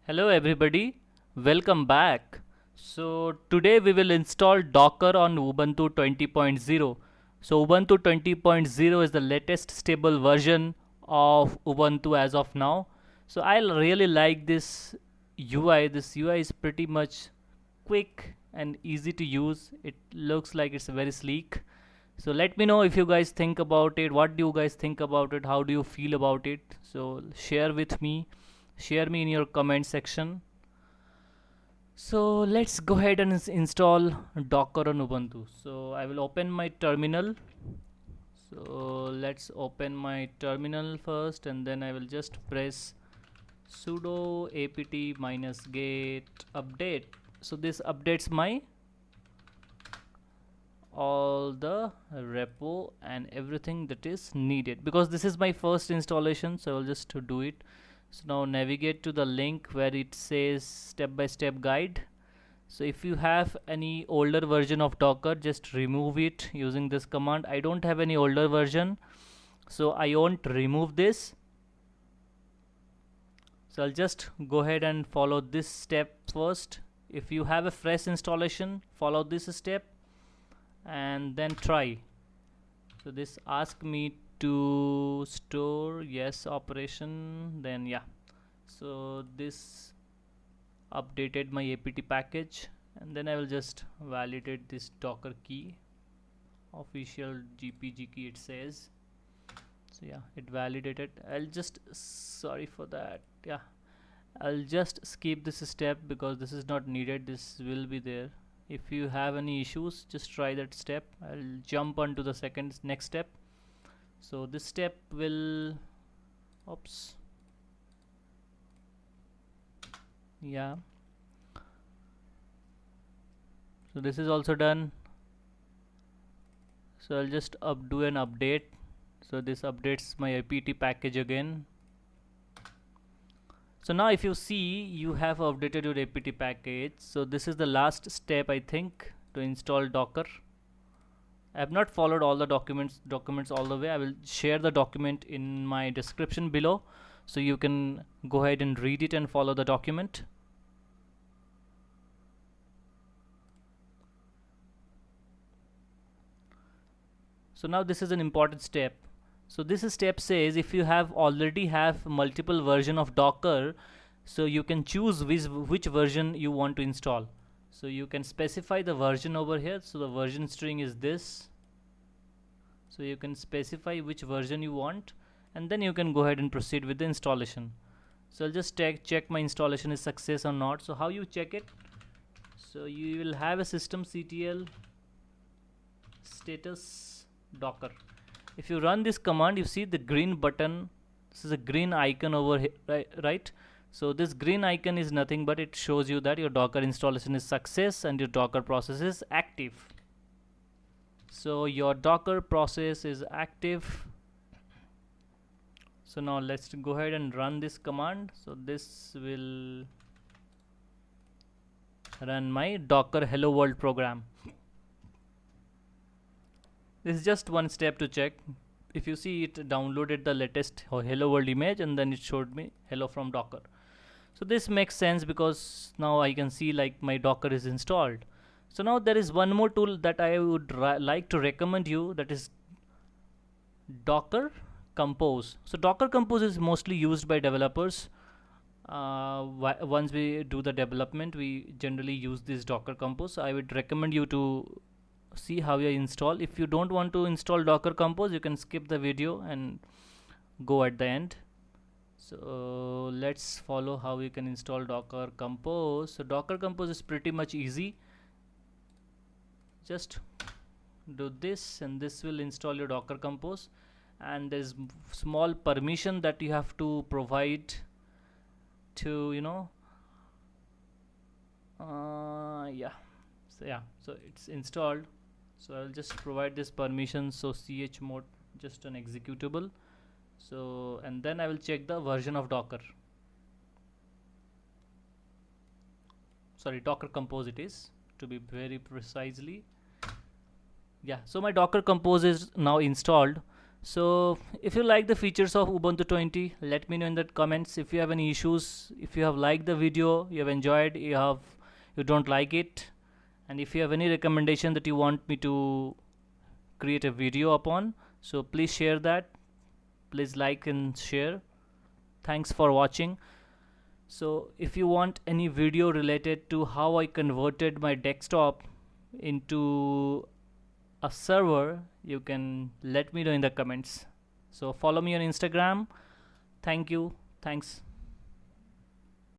Hello everybody, welcome back. So today we will install Docker on Ubuntu 20.0. So Ubuntu 20.0 is the latest stable version of Ubuntu as of now. So I really like this UI. This UI is pretty much quick and easy to use. It looks like it's very sleek. So let me know if you guys think about it. What do you guys think about it? How do you feel about it? So share with me. Share me in your comment section. So let's go ahead and install Docker on Ubuntu. So I will open my terminal. So let's open my terminal first, and then I will just press sudo apt-get update. So this updates my all the repo and everything that is needed, because this is my first installation, so I'll just do it. So now navigate to the link where it says step-by-step guide. So if you have any older version of Docker, just remove it using this command. I don't have any older version, so I won't remove this. So I'll just go ahead and follow this step first. If you have a fresh installation, follow this step and then try. So this ask me to store yes operation, then yeah. So this updated my apt package, and then I will just validate this docker key, official gpg key it says. So yeah, it validated. I'll just, sorry for that, yeah, I'll just skip this step because this is not needed. This will be there. If you have any issues, just try that step. I'll jump on to the next step. So this step will, oops, yeah, so this is also done. So I'll just do an update. So this updates my apt package again. So now if you see, you have updated your apt package. So this is the last step, I think, to install Docker. I have not followed all the documents all the way. I will share the document in my description below, so you can go ahead and read it and follow the document. So now this is an important step. So this step says if you have already have multiple version of Docker, so you can choose which version you want to install. So you can specify the version over here. So the version string is this. So you can specify which version you want, and then you can go ahead and proceed with the installation. So I'll just check my installation is success or not. So how you check it? So you will have a systemctl status docker. If you run this command, you see the green button. This is a green icon over here, right? So this green icon is nothing but it shows you that your Docker installation is success and your Docker process is active. So your Docker process is active. So now let's go ahead and run this command. So this will run my Docker hello world program. This is just one step to check. If you see, it downloaded the latest hello world image and then it showed me hello from Docker. So this makes sense because now I can see like my Docker is installed. So now there is one more tool that I would like to recommend you, that is Docker Compose. So Docker Compose is mostly used by developers. Once we do the development, we generally use this Docker Compose. So I would recommend you to see how you install. If you don't want to install Docker Compose, you can skip the video and go at the end. So let's follow how you can install Docker Compose. So Docker Compose is pretty much easy. Just do this and this will install your Docker Compose, and there's small permission that you have to provide to, you know, yeah, so it's installed. So I'll just provide this permission. So chmod, just an executable. So and then I will check the version of Docker. Sorry, Docker Compose it is, to be very precisely. Yeah, so my Docker Compose is now installed. So if you like the features of Ubuntu 20, let me know in the comments. If you have any issues, if you have liked the video, you have enjoyed, you don't like it, and if you have any recommendation that you want me to create a video upon, so please share that. Please like and share. Thanks for watching. So if you want any video related to how I converted my desktop into a server, you can let me know in the comments. So follow me on Instagram. Thank you. Thanks.